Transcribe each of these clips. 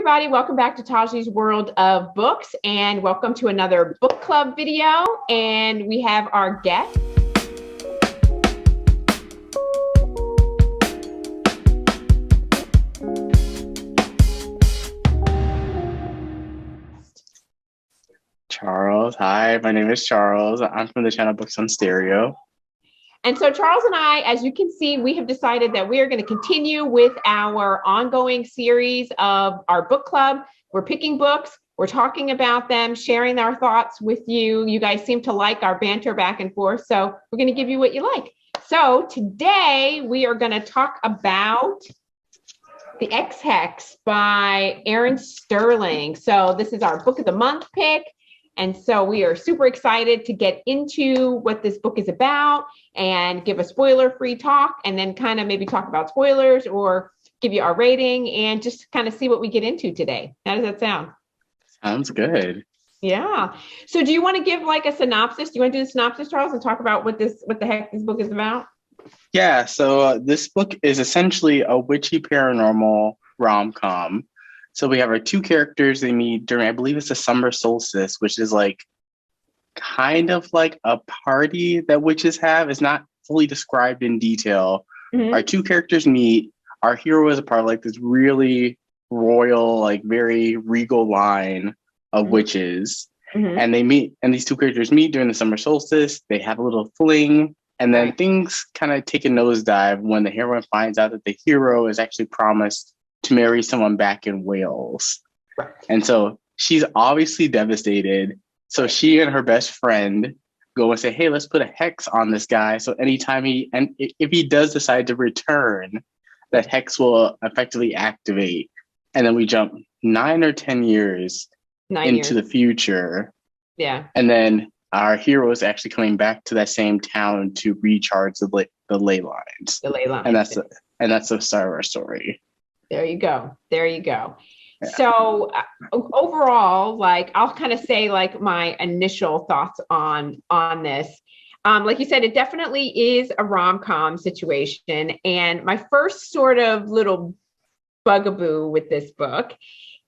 everybody. Welcome back to Taji's World of Books, and welcome to another book club video. And we have our guest. Charles. Hi, my name is Charles. I'm from the channel Books on Stereo. And so Charles and I, as you can see, we have decided that we are going to continue with our ongoing series of our book club. We're picking books, we're talking about them, sharing our thoughts with you. You guys seem to like our banter back and forth, so we're going to give you what you like. So today we are going to talk about the X-Hex by Erin Sterling. So this is our book of the month pick. And so we are super excited to get into what this book is about and give a spoiler-free talk, and then kind of maybe talk about spoilers or give you our rating and just kind of see what we get into today. How does that sound? Sounds good. Yeah. So do you want to give like a synopsis? Do you want to do the synopsis, Charles, and talk about what the heck this book is about? Yeah, so this book is essentially a witchy paranormal rom-com. So we have our two characters they meet during, I believe it's the summer solstice, which is like kind of like a party that witches have. It's not fully described in detail. Mm-hmm. Our two characters meet. Our hero is a part of like this really royal, like very regal line of witches. Mm-hmm. And they meet, and these two characters meet during the summer solstice. They have a little fling, and then things kind of take a nosedive when the heroine finds out that the hero is actually promised to marry someone back in Wales. Right. And so she's obviously devastated. So she and her best friend go and say, hey, let's put a hex on this guy. So anytime if he does decide to return, that hex will effectively activate. And then we jump 9 or 10 years into the future. Yeah. And then our hero is actually coming back to that same town to recharge the ley lines. The ley lines. And that's the start of our story. There you go. Yeah. So overall, like I'll kind of say like my initial thoughts on this. Like you said, it definitely is a rom-com situation. And my first sort of little bugaboo with this book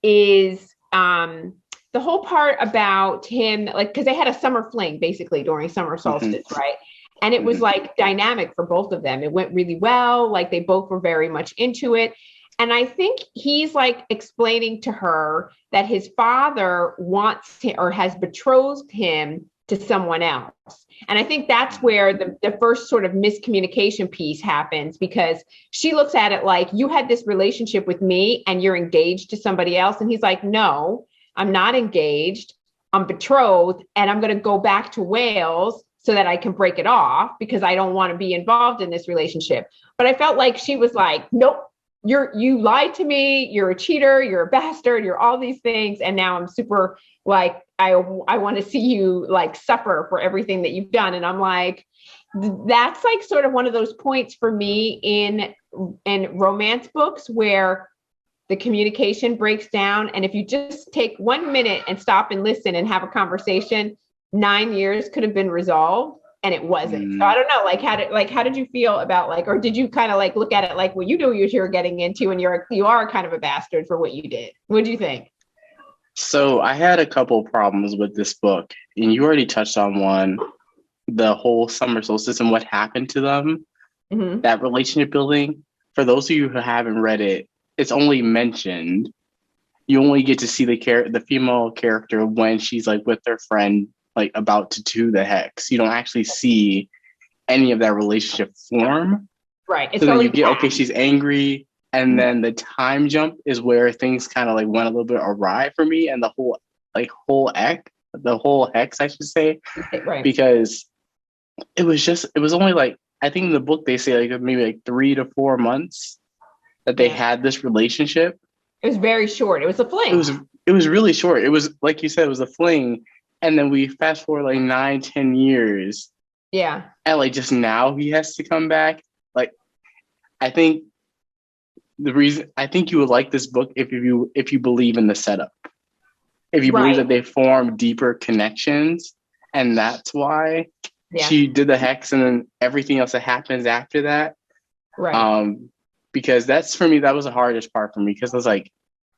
is the whole part about him, like, because they had a summer fling basically during summer solstice, right? And it was like dynamic for both of them. It went really well. Like they both were very much into it. And I think he's like explaining to her that his father wants to, or has betrothed him to someone else. And I think that's where the first sort of miscommunication piece happens, because she looks at it like, you had this relationship with me and you're engaged to somebody else. And he's like, no, I'm not engaged. I'm betrothed, and I'm going to go back to Wales so that I can break it off because I don't want to be involved in this relationship. But I felt like she was like, nope. You lied to me, you're a cheater, you're a bastard, you're all these things. And now I'm super like, I want to see you like suffer for everything that you've done. And I'm like, that's like sort of one of those points for me in romance books where the communication breaks down. And if you just take 1 minute and stop and listen and have a conversation, 9 years could have been resolved. And it wasn't. So I don't know, how did you feel about like, or did you kind of like look at it like, well, you know what you're getting into, and you are kind of a bastard for what you did. What do you think? So I had a couple problems with this book, and you already touched on one, the whole summer solstice and what happened to them, that relationship building. For those of you who haven't read it, it's only mentioned. You only get to see the female character when she's like with their friend, like about to do the hex. You don't actually see any of that relationship form. Right. So then you get, okay, she's angry. And then the time jump is where things kind of like went a little bit awry for me. And the whole hex, I should say, right. Because it was only like, I think in the book, they say like maybe like 3 to 4 months that they had this relationship. It was very short. It was a fling. It was really short. It was, like you said, it was a fling. And then we fast forward like 9, 10 years. Yeah. And like just now he has to come back. Like, I think you would like this book if you believe in the setup. If you believe that they form deeper connections. And that's why she did the hex and then everything else that happens after that. Right. Because that's, for me, that was the hardest part for me. Because I was like,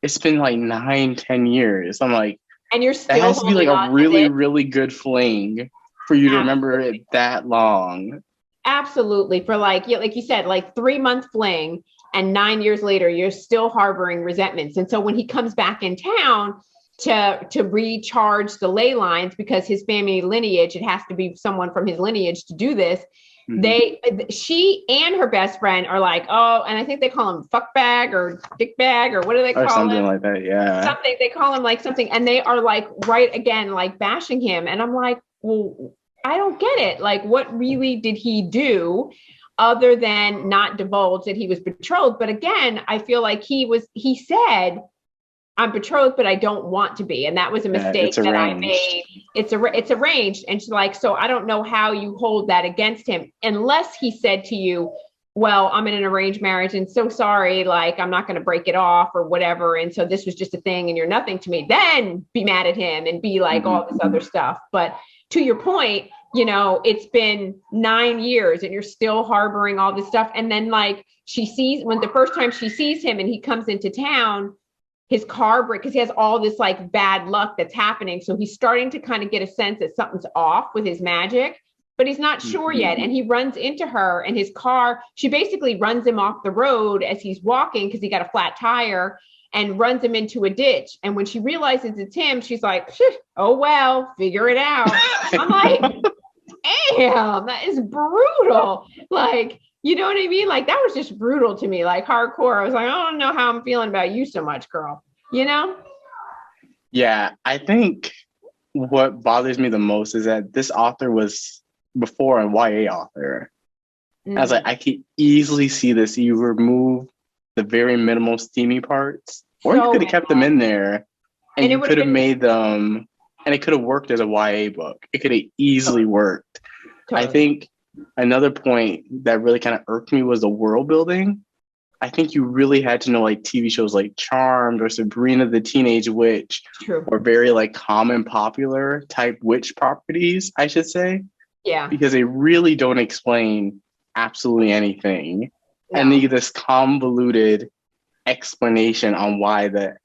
it's been like 9, 10 years. I'm like, And you're that still has to be like holding a on to really, this. really good fling for you to remember it that long. Absolutely. For like, yeah, like you said, like 3 month fling, and 9 years later, you're still harboring resentments. And so when he comes back in town to recharge the ley lines, because his family lineage, it has to be someone from his lineage to do this. She and her best friend are like, oh, and I think they call him fuck bag or dick bag, or what do they Or call something him? like that. Yeah. Something, they call him like something, and they are like, right, again, like bashing him. And I'm like, well, I don't get it. Like, what really did he do other than not divulge that he was betrothed? But again, I feel like he said, I'm betrothed, but I don't want to be. And that was a mistake It's that I arranged. made. It's arranged. And she's like, so I don't know how you hold that against him, unless he said to you, well, I'm in an arranged marriage and so sorry, like, I'm not going to break it off or whatever. And so this was just a thing and you're nothing to me. Then be mad at him and be like all this other stuff. But to your point, it's been 9 years and you're still harboring all this stuff. And then like she sees, when the first time she sees him and he comes into town, his car break, because he has all this like bad luck that's happening. So he's starting to kind of get a sense that something's off with his magic, but he's not sure yet. And he runs into her, and his car, she basically runs him off the road as he's walking because he got a flat tire, and runs him into a ditch. And when she realizes it's him, she's like, oh, well, figure it out. I'm like, damn, that is brutal. Like, you know what I mean? Like, that was just brutal to me, like hardcore. I was like, I don't know how I'm feeling about you so much, girl. Yeah, I think what bothers me the most is that this author was before a YA author. I was like, I could easily see this. You remove the very minimal steamy parts, or you could have kept them in there, and you could have made them, and it could have worked as a YA book. It could have easily worked. Totally. I think another point that really kind of irked me was the world building. I think you really had to know like TV shows like Charmed or Sabrina the Teenage Witch, or very like common popular type witch properties, I should say. Yeah. Because they really don't explain absolutely anything. No. And they get this convoluted explanation on why the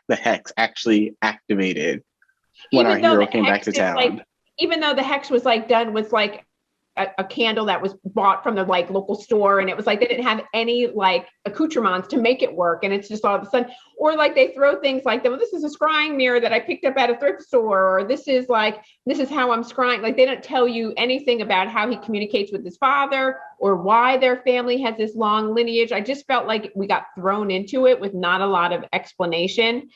hex actually activated when our hero came back to town. Like, even though the hex was like done with like a candle that was bought from the like local store, and it was like they didn't have any like accoutrements to make it work, and it's just all of a sudden, or like they throw things like, well, this is a scrying mirror that I picked up at a thrift store, or this is how I'm scrying. Like, they don't tell you anything about how he communicates with his father or why their family has this long lineage. I just felt like we got thrown into it with not a lot of explanation.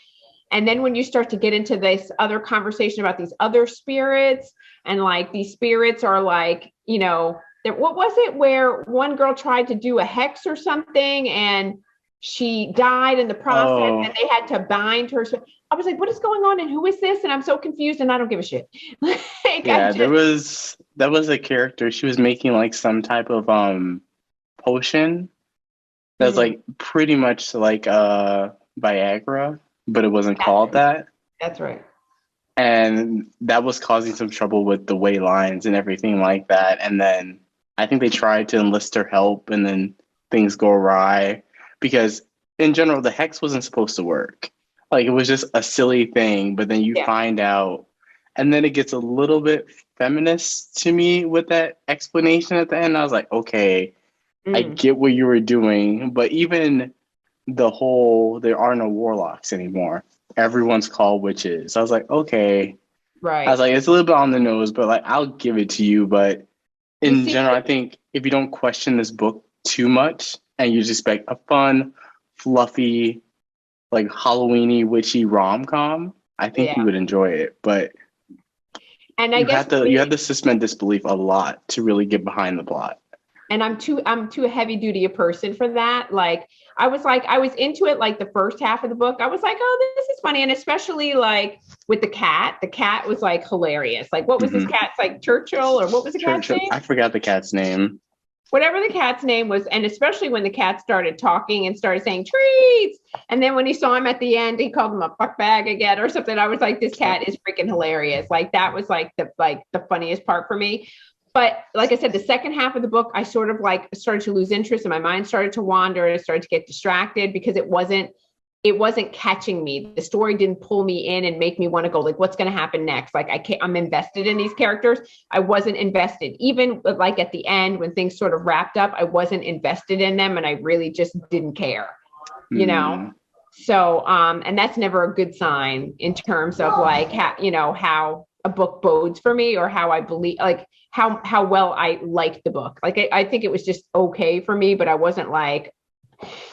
And then when you start to get into this other conversation about these other spirits, and like these spirits are like, what was it where one girl tried to do a hex or something and she died in the process, and they had to bind her. So I was like, what is going on and who is this? And I'm so confused and I don't give a shit. That was a character. She was making like some type of potion that's like pretty much like Viagra, but it wasn't called that. That's right. And that was causing some trouble with the way lines and everything like that. And then I think they tried to enlist her help, and then things go awry because in general, the hex wasn't supposed to work. Like, it was just a silly thing, but then you find out, and then it gets a little bit feminist to me with that explanation at the end. I was like, okay, I get what you were doing, but even the whole, there are no warlocks anymore. Everyone's called witches. I was like, okay. Right. I was like, it's a little bit on the nose, but like, I'll give it to you. But in general, I think if you don't question this book too much and you just expect a fun, fluffy, like Halloween-y, witchy rom-com, I think you would enjoy it. But and I guess you have to suspend disbelief a lot to really get behind the plot. And I'm too heavy duty a person for that. Like, I was into it like the first half of the book. I was like, oh, this is funny. And especially like with the cat was like hilarious. Like, what was this cat's like, Churchill, or what was the cat's name? I forgot the cat's name. Whatever the cat's name was. And especially when the cat started talking and started saying treats. And then when he saw him at the end, he called him a fuck bag again or something. I was like, this cat is freaking hilarious. Like, that was like the funniest part for me. But like I said, the second half of the book, I sort of like started to lose interest, and my mind started to wander, and I started to get distracted because it wasn't it wasn't catching me. The story didn't pull me in and make me want to go like, what's going to happen next? Like I'm invested in these characters. I wasn't invested. Even like at the end when things sort of wrapped up, I wasn't invested in them and I really just didn't care, you know? So, and that's never a good sign in terms of like, how a book bodes for me or how I believe, like how well I liked the book. Like, I think it was just okay for me, but I wasn't like,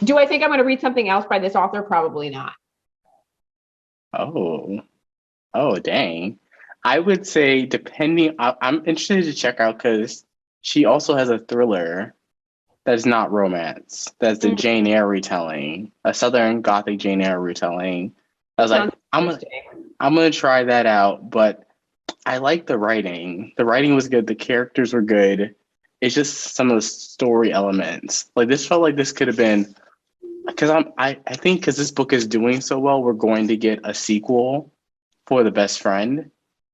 do I think I'm going to read something else by this author? Probably not. Oh, dang. I would say I'm interested to check out because she also has a thriller that's not romance. That's the Jane Eyre retelling, a Southern Gothic Jane Eyre retelling. I was like, I'm gonna try that out, but I like the writing. The writing was good. The characters were good. It's just some of the story elements. Like this felt like this could have been because I think because this book is doing so well, we're going to get a sequel for The Best Friend.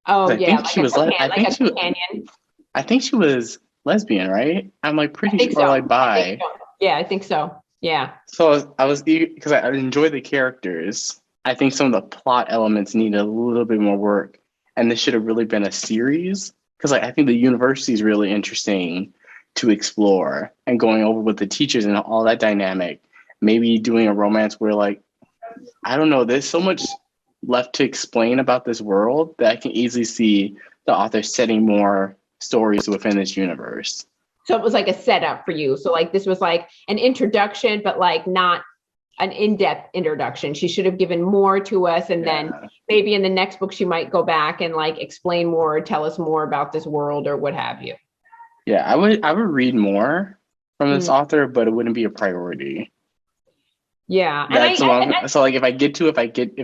Oh I yeah, think she was companion. I think she was lesbian, right? I'm like pretty sure so. like bi. Yeah, I think so. Yeah. So I was because I enjoy the characters. I think some of the plot elements needed a little bit more work, and this should have really been a series because like I think the university is really interesting to explore and going over with the teachers and all that dynamic. Maybe doing a romance where like I don't know, there's so much left to explain about this world that I can easily see the author setting more stories within this universe. So it was like a setup for you. So like this was like an introduction, but like not an in-depth introduction. She should have given more to us, and then maybe in the next book she might go back and like explain more, or tell us more about this world or what have you. Yeah, I would read more from this author, but it wouldn't be a priority. Yeah. So like if I get to, I get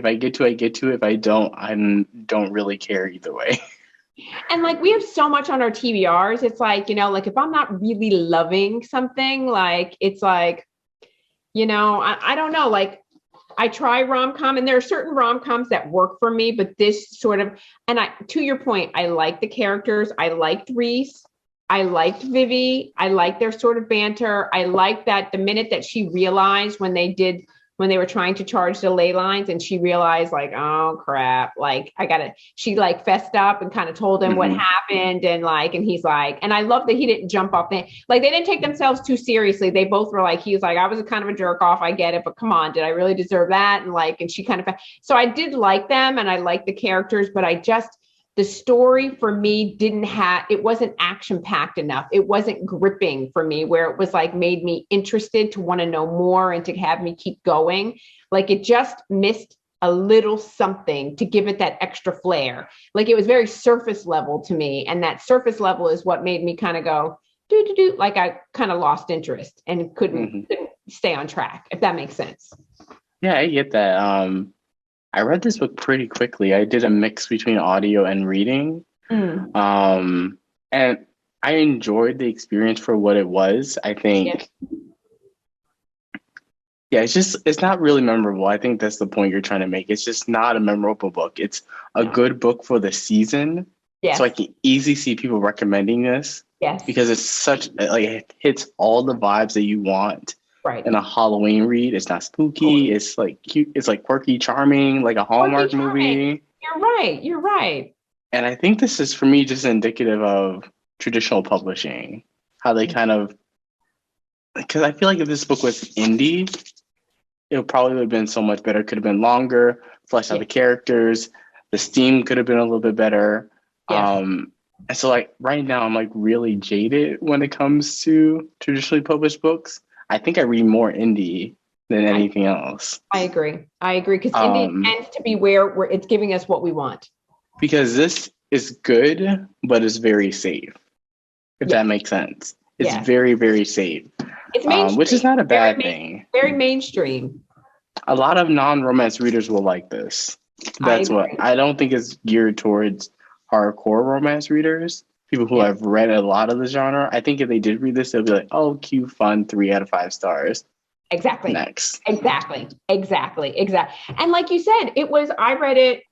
to. If I don't, I don't really care either way. And like we have so much on our TBRs. It's like, like if I'm not really loving something, like it's like, I don't know, like I try rom-com and there are certain rom-coms that work for me, but this sort of, and to your point, I like the characters. I liked Reese. I liked Vivi. I liked their sort of banter. I liked that the minute that she realized when they were trying to charge the ley lines and she realized like, oh crap, like she like fessed up and kind of told him what happened. And he's like, and I love that he didn't jump off like they didn't take themselves too seriously. They both were like, he was like, I was kind of a jerk off. I get it, but come on, did I really deserve that? And she kind of, so I did like them and I liked the characters, but the story for me it wasn't action packed enough. It wasn't gripping for me where it was like made me interested to want to know more and to have me keep going. Like it just missed a little something to give it that extra flair. Like it was very surface level to me. And that surface level is what made me kind of go, do, like I kind of lost interest and couldn't stay on track, if that makes sense. Yeah, I get that. I read this book pretty quickly. I did a mix between audio and reading. And I enjoyed the experience for what it was. I think, it's not really memorable. I think that's the point you're trying to make. It's just not a memorable book. It's a good book for the season. Yes. So I can easily see people recommending this. Yes. Because it's it hits all the vibes that you want. Right. In a Halloween read. It's not spooky. It's like cute. It's like quirky, charming, like a Hallmark movie. You're right. And I think this is for me just indicative of traditional publishing. How they kind of, because I feel like if this book was indie, it probably would have been so much better. Could have been longer, fleshed out the characters. The steam could have been a little bit better. And so like right now I'm like really jaded when it comes to traditionally published books. I think I read more indie than anything else. I agree because indie tends to be where it's giving us what we want. Because this is good, but it's very safe. If that makes sense. It's very, very safe. It's mainstream, which is not a bad thing. Very mainstream. A lot of non-romance readers will like this. That's what I don't think it's geared towards hardcore romance readers. People who have read a lot of the genre. I think if they did read this, they'll be like, oh, cute, fun, 3 out of 5 stars. Exactly. Next. Exactly. And like you said, I read it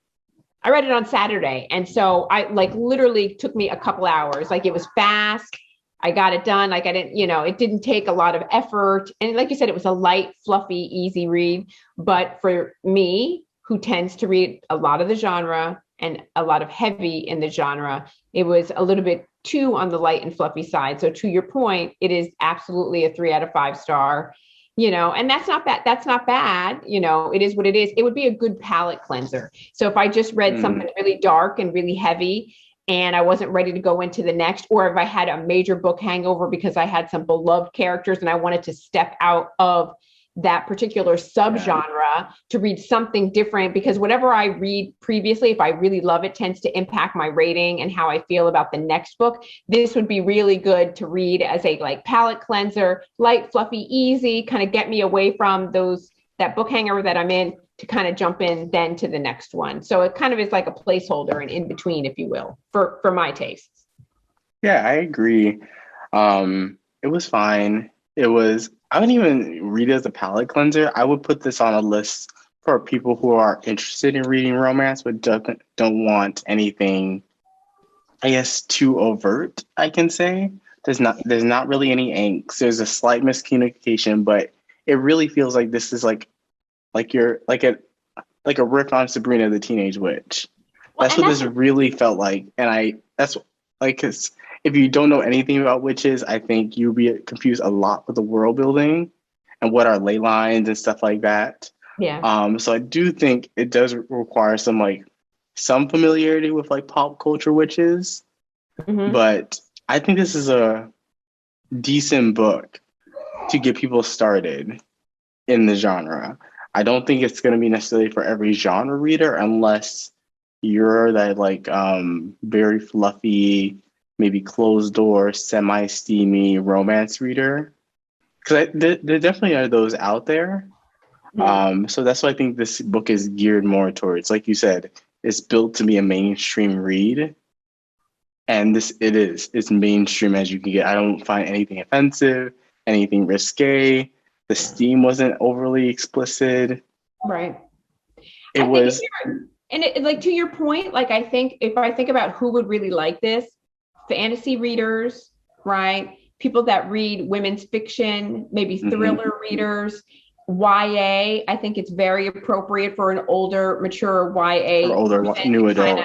on Saturday. And so I like literally took me a couple hours. Like it was fast. I got it done. Like I didn't, it didn't take a lot of effort. And like you said, it was a light, fluffy, easy read. But for me, who tends to read a lot of the genre and a lot of heavy in the genre, it was a little bit too on the light and fluffy side. So to your point, it is absolutely a 3 out of 5 star. And that's not bad. That's not bad. It is what it is. It would be a good palate cleanser. So if I just read something really dark and really heavy, and I wasn't ready to go into the next, or if I had a major book hangover because I had some beloved characters and I wanted to step out of that particular subgenre to read something different, because whatever I read previously, if I really love it, tends to impact my rating and how I feel about the next book. This would be really good to read as a like palate cleanser, light, fluffy, easy, kind of get me away from that book hangover that I'm in, to kind of jump in then to the next one. So it kind of is like a placeholder and in between, if you will, for my tastes. Yeah, I agree. It was fine. I wouldn't even read it as a palate cleanser. I would put this on a list for people who are interested in reading romance but don't want anything, I guess, too overt, I can say. There's not really any angst. There's a slight miscommunication, but it really feels like this is like a riff on Sabrina the Teenage Witch. That's what this really felt like. And that's like, 'cause if you don't know anything about witches, I think you'll be confused a lot with the world building and what are ley lines and stuff like that. Yeah. So I do think it does require some familiarity with like pop culture witches, but I think this is a decent book to get people started in the genre. I don't think it's going to be necessarily for every genre reader unless you're that like very fluffy, maybe closed door, semi-steamy romance reader. Because there definitely are those out there. So that's why I think this book is geared more towards, like you said, it's built to be a mainstream read. And it's mainstream as you can get. I don't find anything offensive, anything risque. The steam wasn't overly explicit. Right. It was. And like to your point, like I think if I think about who would really like this, fantasy readers, right? People that read women's fiction, maybe thriller readers, YA. I think it's very appropriate for an older, mature YA. Or older, new adult.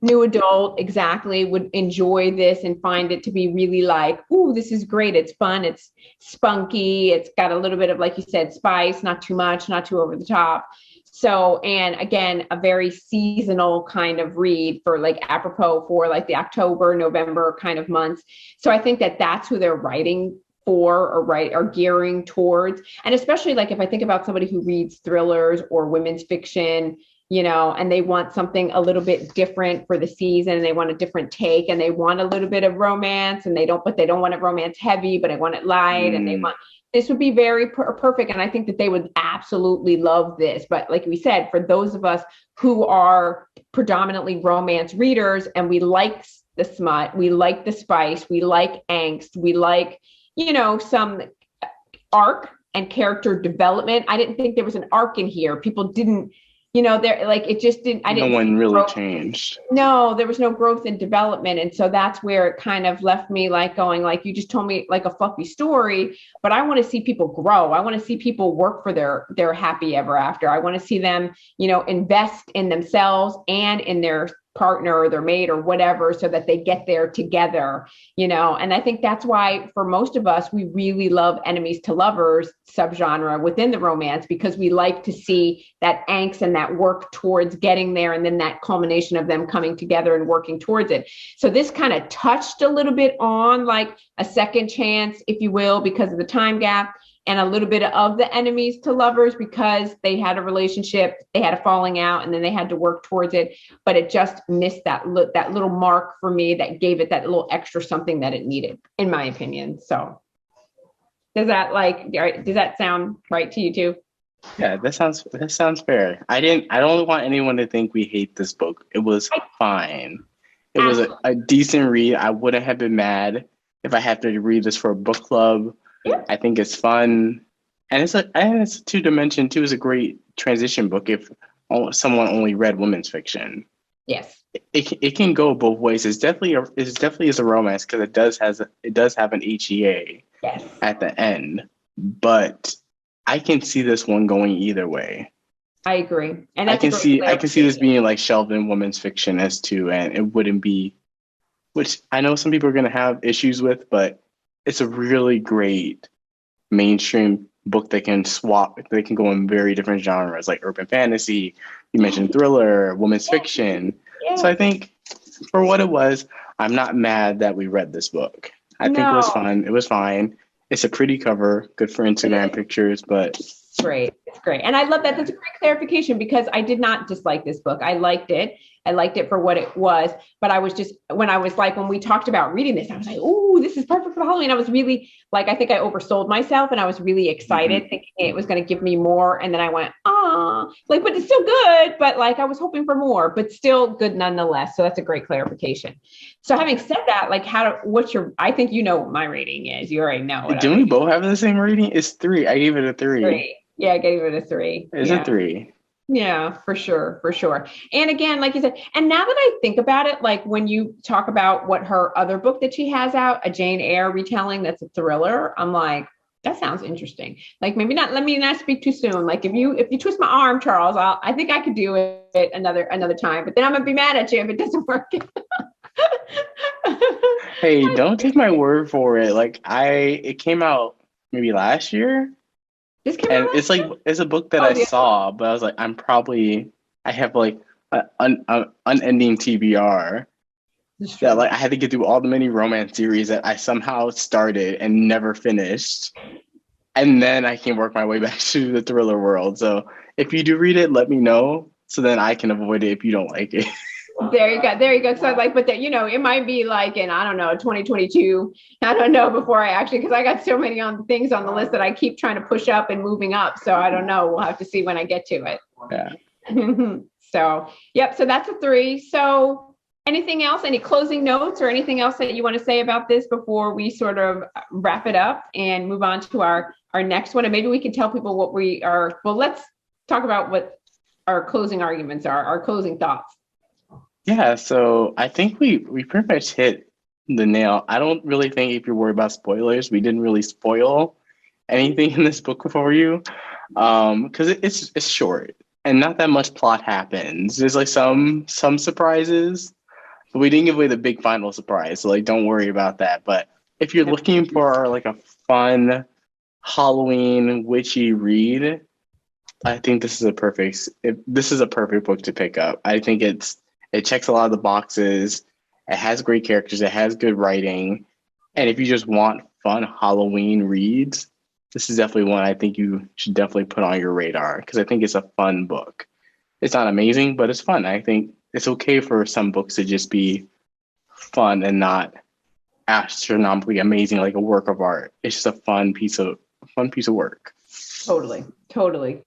New adult, exactly, would enjoy this and find it to be really like, ooh, this is great. It's fun. It's spunky. It's got a little bit of, like you said, spice, not too much, not too over the top. So, and again, a very seasonal kind of read for like apropos for like the October, November kind of months. So I think that that's who they're writing for or gearing towards. And especially like if I think about somebody who reads thrillers or women's fiction, and they want something a little bit different for the season, and they want a different take, and they want a little bit of romance, and they don't want it romance heavy, but they want it light, and this would be very perfect. And I think that they would absolutely love this. But like we said, for those of us who are predominantly romance readers and we like the smut, we like the spice, we like angst, we like, some arc and character development. I didn't think there was an arc in here. People didn't, they're like, it just didn't, no one really changed. No, there was no growth and development. And so that's where it kind of left me like going, like, you just told me like a fluffy story, but I want to see people grow. I want to see people work for their happy ever after. I want to see them, invest in themselves and in their partner or their mate or whatever, so that they get there together, and I think that's why for most of us, we really love enemies to lovers subgenre within the romance, because we like to see that angst and that work towards getting there, and then that culmination of them coming together and working towards it. So this kind of touched a little bit on like a second chance, if you will, because of the time gap, and a little bit of the enemies to lovers because they had a relationship, they had a falling out, and then they had to work towards it. But it just missed that little mark for me that gave it that little extra something that it needed, in my opinion. So does that sound right to you too? Yeah, that sounds fair. I don't want anyone to think we hate this book. It was fine. It was a decent read. I wouldn't have been mad if I had to read this for a book club. Yeah. I think it's fun, and it's two dimension too. Is a great transition book if someone only read women's fiction. Yes. it can go both ways. It's definitely is a romance because it does have an HEA Yes. at the end, but I can see this one going either way. I agree. And I that's a can great see I can see this clarification. being like shelved in women's fiction as too, and it wouldn't be, which I know some people are going to have issues with, but it's a really great mainstream book that can swap. They can go in very different genres like urban fantasy. You mentioned thriller, women's fiction. So I Yes. think for what it was, I'm not mad that we read this book. I think it was No. fun. It was fine. It's a pretty cover, good for Instagram pictures, but Great. It's great. And I love that. That's a great clarification because I did not dislike this book. I liked it. I liked it for what it was. But I was just, when we talked about reading this, I was like, oh, this is perfect for Halloween. I was really like, I think I oversold myself and I was really excited thinking it was going to give me more. And then I went, like, but it's still good. But like, I was hoping for more, but still good nonetheless. So that's a great clarification. So having said that, like, I think you know what my rating is. You already know what I didn't we rate. both have the same rating? It's 3. I gave it a 3. 3. Yeah, I gave it a 3. It's a Yeah. 3. Yeah, for sure, for sure. And again, like you said, and now that I think about it, like when you talk about what her other book that she has out, a Jane Eyre retelling that's a thriller, I'm like, that sounds interesting. Like maybe not, let me not speak too soon. Like if you twist my arm, Charles, I think I could do it another time, but then I'm gonna be mad at you if it doesn't work. Hey, don't take my word for it. Like it came out maybe last year, This came and out it's last like year? it's a book that Oh, I yeah. saw, but I was like, I have like an unending TBR It's that true. like I had to get through all the many romance series that I somehow started and never finished, and then I can work my way back to the thriller world. So if you do read it, let me know so then I can avoid it if you don't like it. There you go. There you go. So like, but that, it might be like in, I don't know, 2022. I don't know before I actually, because I got so many things on the list that I keep trying to push up and moving up. So I don't know. We'll have to see when I get to Yeah. it. So, yep. So that's a 3. So anything else, any closing notes or anything else that you want to say about this before we sort of wrap it up and move on to our next one? And maybe we can tell people what we are. Well, let's talk about what our closing arguments are, our closing thoughts. Yeah, so I think we pretty much hit the nail. I don't really think if you're worried about spoilers, we didn't really spoil anything in this book for you, because it's short and not that much plot happens. There's like some surprises, but we didn't give away the big final surprise, so like don't worry about that. But if you're looking for like a fun Halloween witchy read, I think this is a perfect book to pick up. I think it checks a lot of the boxes. It has great characters. It has good writing. And if you just want fun Halloween reads, this is definitely one I think you should definitely put on your radar because I think it's a fun book. It's not amazing, but it's fun. I think it's okay for some books to just be fun and not astronomically amazing like a work of art. It's just a fun piece of work. Totally.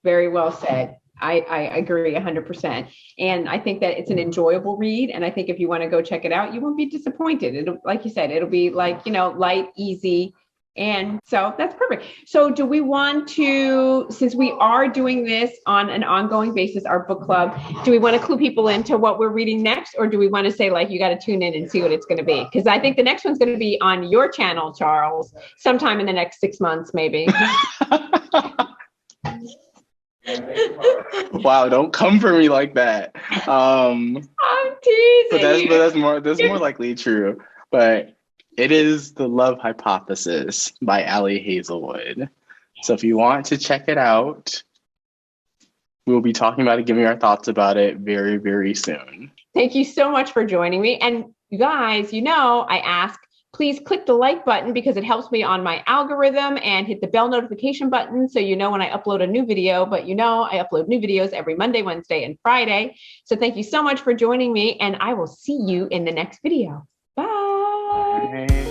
Very well said. I agree 100%. And I think that it's an enjoyable read. And I think if you want to go check it out, you won't be disappointed. It'll, like you said, it'll be like, light, easy. And so that's perfect. So do we want to, since we are doing this on an ongoing basis, our book club, do we want to clue people into what we're reading next? Or do we want to say like, you got to tune in and see what it's going to be? Because I think the next one's going to be on your channel, Charles, sometime in the next 6 months, maybe. Wow, don't come for me like that. I'm teasing. That's more likely true. But it is The Love Hypothesis by Ali Hazelwood. So if you want to check it out, we'll be talking about it, giving our thoughts about it very, very soon. Thank you so much for joining me. And you guys, I ask, please click the like button because it helps me on my algorithm, and hit the bell notification button so you know when I upload a new video. But I upload new videos every Monday, Wednesday, and Friday. So thank you so much for joining me, and I will see you in the next video. Bye. Bye.